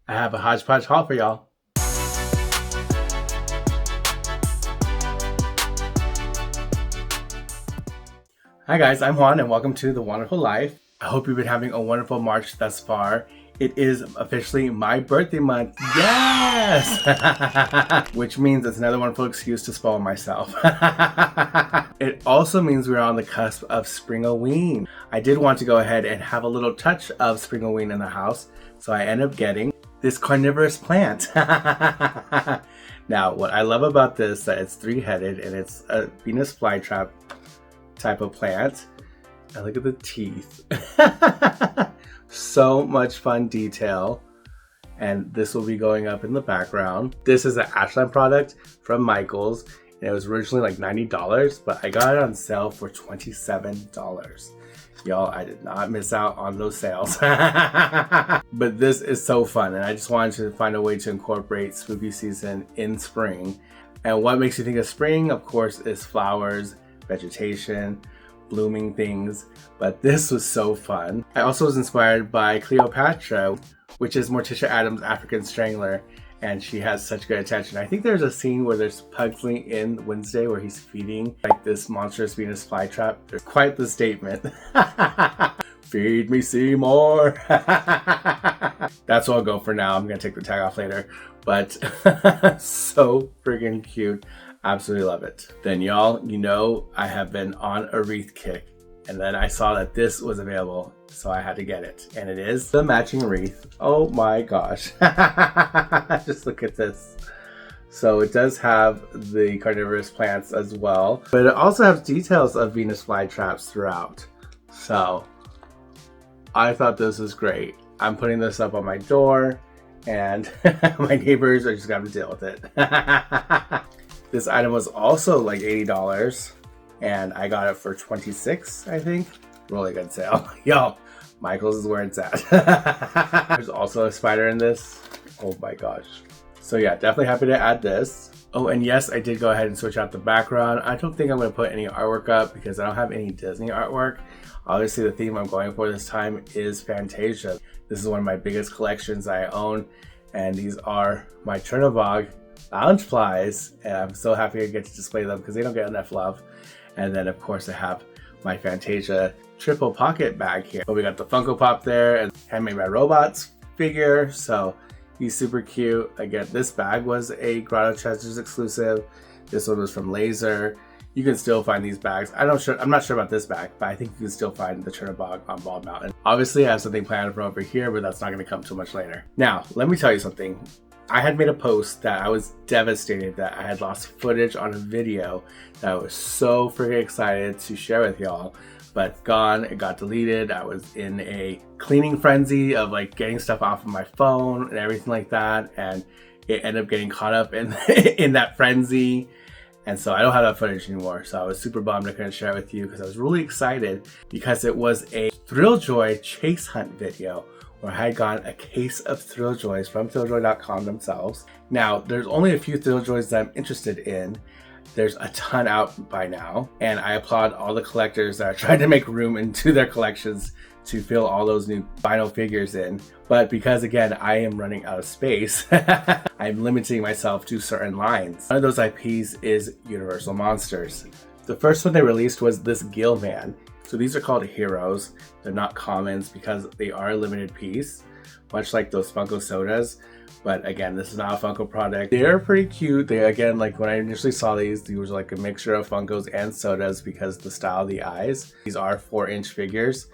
I have a Hodgepodge haul for y'all. Hi guys, I'm Juan and welcome to The Wonderful Life. I hope you've been having a wonderful March thus far. It is officially my birthday month. Yes! Which means it's another wonderful excuse to spoil myself. It also means we're on the cusp of Spring-o-ween. I did want to go ahead and have a little touch of Spring-o-ween in the house, so I ended up getting this carnivorous plant. Now, what I love about this is that it's three-headed and it's a Venus flytrap type of plant. And look at the teeth. So much fun detail. And this will be going up in the background. This is an Ashland product from Michael's. And it was originally like $90, but I got it on sale for $27. Y'all, I did not miss out on those sales. But this is so fun. And I just wanted to find a way to incorporate spooky season in spring. And what makes you think of spring, of course, is flowers, vegetation, blooming things, but this was so fun. I also was inspired by Cleopatra, which is Morticia Adams' African Strangler, and she has such good attention. I think there's a scene where there's Pugsley in Wednesday where he's feeding like this monstrous Venus flytrap. There's quite the statement. Feed me, Seymour. That's what I'll go for now. I'm gonna take the tag off later, but so friggin' cute. Absolutely love it. Then y'all, you know I have been on a wreath kick, and then I saw that this was available, so I had to get it. And it is the matching wreath. Oh my gosh. Just look at this. So it does have the carnivorous plants as well, but it also has details of Venus flytraps throughout. So I thought this was great. I'm putting this up on my door, and my neighbors are just gonna have to deal with it. This item was also like $80 and I got it for $26, I think. Really good sale. Yo, Michael's is where it's at. There's also a spider in this. Oh my gosh. So yeah, definitely happy to add this. Oh, and yes, I did go ahead and switch out the background. I don't think I'm going to put any artwork up because I don't have any Disney artwork. Obviously, the theme I'm going for this time is Fantasia. This is one of my biggest collections I own, and these are my Chernobog Loungeflies, and I'm so happy to get to display them because they don't get enough love. And then of course I have my Fantasia triple pocket bag here. But we got the Funko Pop there and Handmade by Robots figure, so he's super cute. Again, this bag was a Grotto Treasures exclusive. This one was from Laser. You can still find these bags. I'm not sure about this bag, but I think you can still find the Chernobog on Bald Mountain. Obviously I have something planned from over here, but that's not going to come too much later. Now, let me tell you something. I had made a post that I was devastated that I had lost footage on a video that I was so freaking excited to share with y'all, but gone, it got deleted. I was in a cleaning frenzy of like getting stuff off of my phone and everything like that, and it ended up getting caught up in in that frenzy. And so I don't have that footage anymore. So I was super bummed I couldn't share it with you because I was really excited because it was a Thrilljoy chase hunt video where I had gotten a case of Thrilljoys from Thrilljoy.com themselves. Now, there's only a few Thrilljoys that I'm interested in. There's a ton out by now, and I applaud all the collectors that are trying to make room into their collections to fill all those new vinyl figures in. But because again, I am running out of space, I'm limiting myself to certain lines. One of those IPs is Universal Monsters. The first one they released was this Gill Man. So these are called heroes. They're not commons because they are a limited piece, much like those Funko sodas. But again, this is not a Funko product. They're pretty cute. They, again, like when I initially saw these were like a mixture of Funkos and sodas because the style of the eyes. These are 4-inch figures,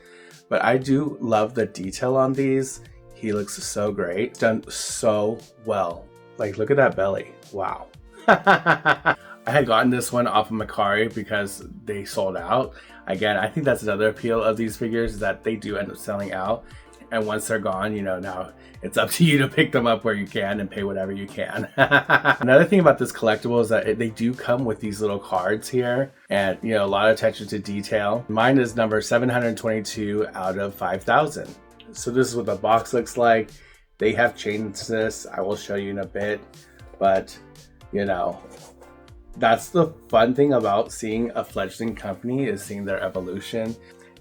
but I do love the detail on these. He looks so great. It's done so well. Like, look at that belly. Wow. I had gotten this one off of Macari because they sold out. Again, I think that's another appeal of these figures is that they do end up selling out. And once they're gone, you know, now it's up to you to pick them up where you can and pay whatever you can. Another thing about this collectible is that they do come with these little cards here and, you know, a lot of attention to detail. Mine is number 722 out of 5,000. So this is what the box looks like. They have changed this. I will show you in a bit, but you know, that's the fun thing about seeing a fledgling company is seeing their evolution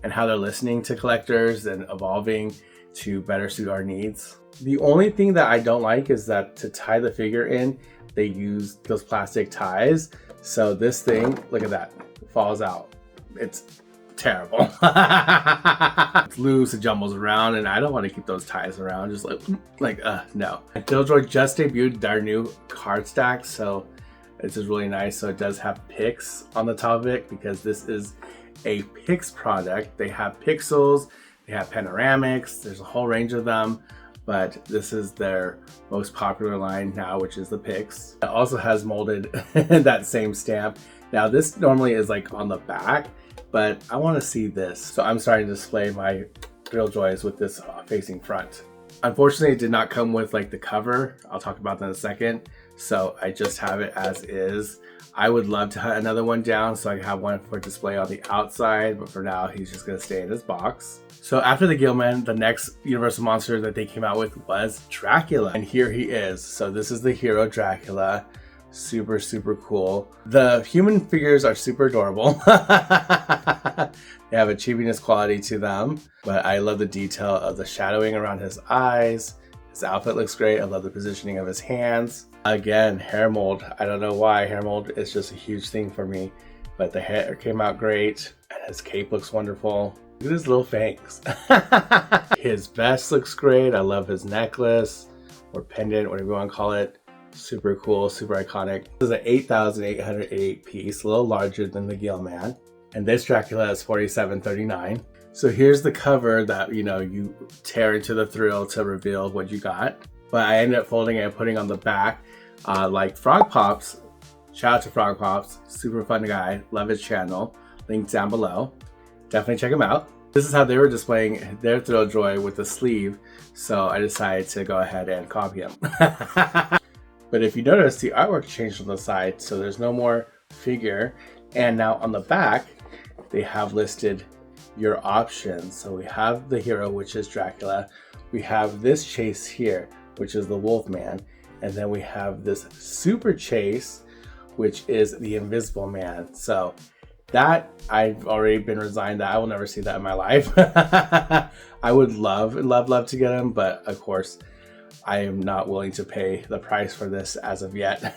and how they're listening to collectors and evolving to better suit our needs. The only thing that I don't like is that to tie the figure in, they use those plastic ties. So this thing, look at that, falls out. It's terrible. It's loose, it jumbles around, and I don't want to keep those ties around. Just no. Thrilljoy just debuted their new card stack, so this is really nice. So it does have PIX on the top of it because this is a PIX product. They have pixels, they have panoramics, there's a whole range of them, but this is their most popular line now, which is the PIX. It also has molded that same stamp. Now this normally is like on the back, but I want to see this. So I'm starting to display my Thrilljoys with this facing front. Unfortunately, it did not come with like the cover. I'll talk about that in a second. So I just have it as is. I would love to hunt another one down so I can have one for display on the outside, but for now he's just gonna stay in his box. So after the Gillman, the next Universal monster that they came out with was Dracula, and here he is. So this is the hero Dracula. Super, super cool. The human figures are super adorable. They have a cheapiness quality to them, but I love the detail of the shadowing around his eyes. His outfit looks great. I love the positioning of his hands. Again, hair mold. I don't know why. Hair mold is just a huge thing for me, but the hair came out great, and his cape looks wonderful. Look at his little fangs. His vest looks great. I love his necklace or pendant, whatever you want to call it. Super cool, super iconic. This is an 8,888 piece, a little larger than the Gillman. And this Dracula is $47.39. So here's the cover that, you tear into the thrill to reveal what you got. But I ended up folding it and putting on the back, like Frog Pops. Shout out to Frog Pops, super fun guy. Love his channel. Link down below. Definitely check him out. This is how they were displaying their Thrilljoy with the sleeve. So I decided to go ahead and copy him. But if you notice, the artwork changed on the side, so there's no more figure. And now on the back, they have listed your options. So we have the hero, which is Dracula. We have this chase here, which is the Wolfman. And then we have this super chase, which is the Invisible Man. So that, I've already been resigned that I will never see that in my life. I would love to get him, but of course, I am not willing to pay the price for this as of yet.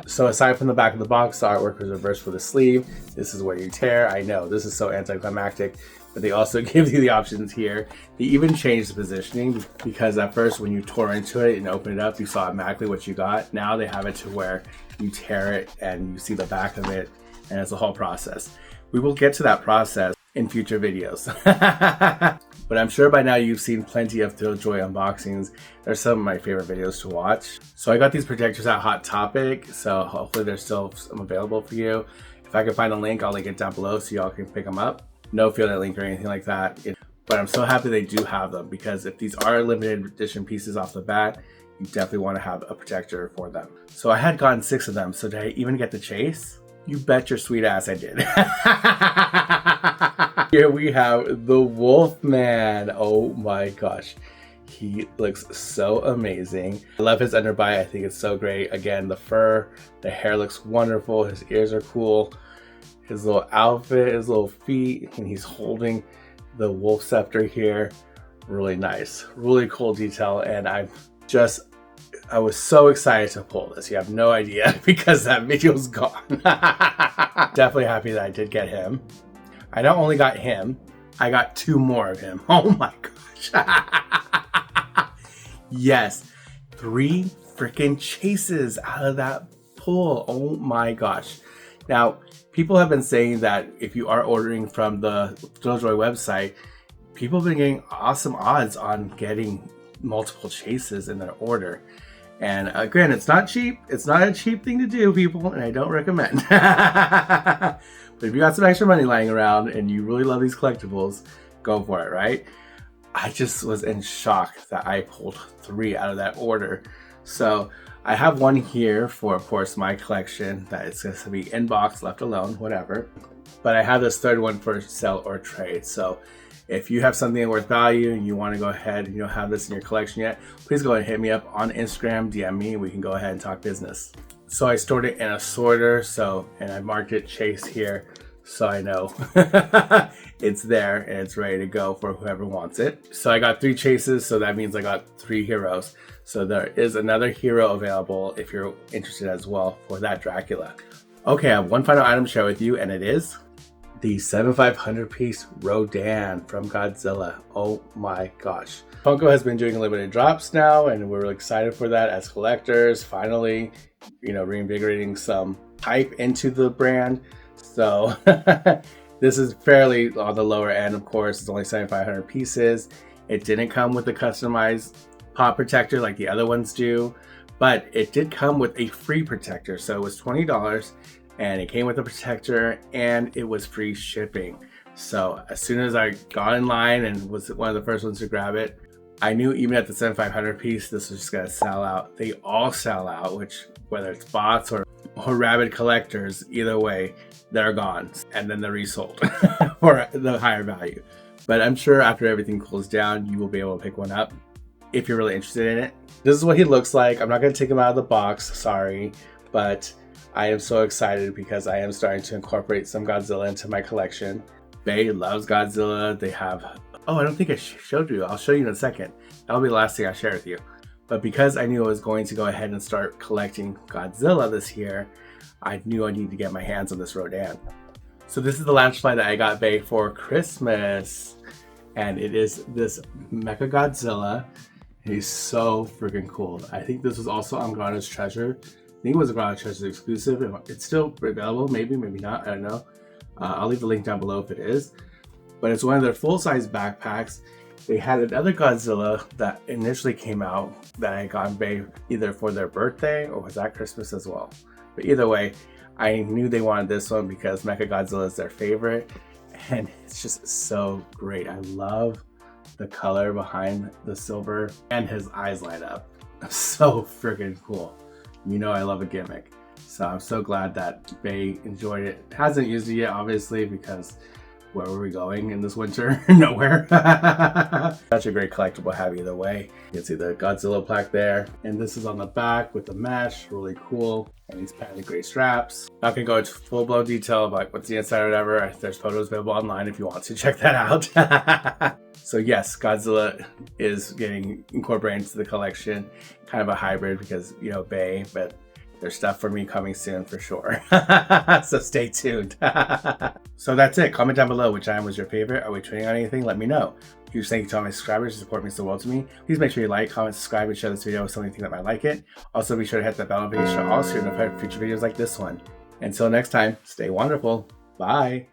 So aside from the back of the box, the artwork was reversed for the sleeve. This is where you tear. I know, this is so anticlimactic, but they also give you the options here. They even changed the positioning because at first when you tore into it and opened it up, you saw automatically what you got. Now they have it to where you tear it and you see the back of it, and it's a whole process. We will get to that process in future videos. But I'm sure by now you've seen plenty of Thrilljoy unboxings. They're some of my favorite videos to watch. So I got these protectors at Hot Topic, so hopefully there's still some available for you. If I can find a link, I'll link it down below so y'all can pick them up. No affiliate link or anything like that. But I'm so happy they do have them, because if these are limited edition pieces off the bat, you definitely want to have a protector for them. So I had gotten 6 of them, so did I even get the chase? You bet your sweet ass I did. Here we have the Wolfman. Oh my gosh. He looks so amazing. I love his underbite. I think it's so great. Again, the fur, the hair looks wonderful. His ears are cool. His little outfit, his little feet, and he's holding the wolf scepter here. Really nice. Really cool detail. And I was so excited to pull this. You have no idea because that video's gone. Definitely happy that I did get him. I not only got him, I got 2 more of him. Oh my gosh. Yes, 3 freaking chases out of that pull. Oh my gosh. Now, people have been saying that if you are ordering from the Thrilljoy website, people have been getting awesome odds on getting multiple chases in their order. And again, it's not cheap. It's not a cheap thing to do, people, and I don't recommend. But if you got some extra money lying around and you really love these collectibles, go for it, right? I just was in shock that I pulled 3 out of that order. So I have one here for, of course, my collection that it's going to be in box, left alone, whatever. But I have this 3rd one for sell or trade. So if you have something worth value and you want to go ahead and you don't have this in your collection yet, please go ahead and hit me up on Instagram, DM me, we can go ahead and talk business. So I stored it in a sorter, and I marked it Chase here so I know it's there and it's ready to go for whoever wants it. So I got 3 chases, so that means I got 3 heroes. So there is another hero available if you're interested as well for that Dracula. Okay, I have one final item to share with you, and it is the 7,500 piece Rodan from Godzilla. Oh my gosh. Funko has been doing limited drops now, and we're really excited for that as collectors. Finally, reinvigorating some hype into the brand. So this is fairly on the lower end, of course. It's only 7,500 pieces. It didn't come with a customized pop protector like the other ones do, but it did come with a free protector. So it was $20 and it came with a protector and it was free shipping. So as soon as I got in line and was one of the first ones to grab it, I knew even at the 7,500 piece, this was just gonna sell out. They all sell out, which whether it's bots or rabid collectors, either way, they're gone. And then they're resold for the higher value. But I'm sure after everything cools down, you will be able to pick one up if you're really interested in it. This is what he looks like. I'm not gonna take him out of the box, sorry, but I am so excited because I am starting to incorporate some Godzilla into my collection. Bae loves Godzilla. They have, oh, I don't think I showed you. I'll show you in a second. That'll be the last thing I share with you. But because I knew I was going to go ahead and start collecting Godzilla this year, I knew I needed to get my hands on this Rodan. So this is the Loungefly that I got Bae for Christmas. And it is this Mecha Godzilla. He's so freaking cool. I think this was also on Grana's Treasure. I think it was a Grana Treasure exclusive. It's still available, maybe not, I don't know. I'll leave the link down below if it is. But it's one of their full-size backpacks. They had another Godzilla that initially came out that I got Bae either for their birthday or was that Christmas as well. But either way, I knew they wanted this one because Mecha Godzilla is their favorite. And it's just so great. I love the color behind the silver and his eyes light up. So freaking cool. You know I love a gimmick. So I'm so glad that Bae enjoyed it. Hasn't used it yet, obviously, because where were we going in this winter? Nowhere. Such a great collectible to have either way. You can see the Godzilla plaque there. And this is on the back with the mesh, really cool. And these patented gray straps. Not gonna go into full-blown detail about what's the inside or whatever. There's photos available online if you want to check that out. So yes, Godzilla is getting incorporated into the collection. Kind of a hybrid because, Bae, but there's stuff for me coming soon for sure. So stay tuned. So that's it. Comment down below which item was your favorite. Are we trading on anything? Let me know. Huge thank you to all my subscribers who support me so well to me. Please make sure you like, comment, subscribe, and share this video with someone you think that might like it. Also be sure to hit that bell notification to also so you're notified of future videos like this one. Until next time, stay wonderful. Bye.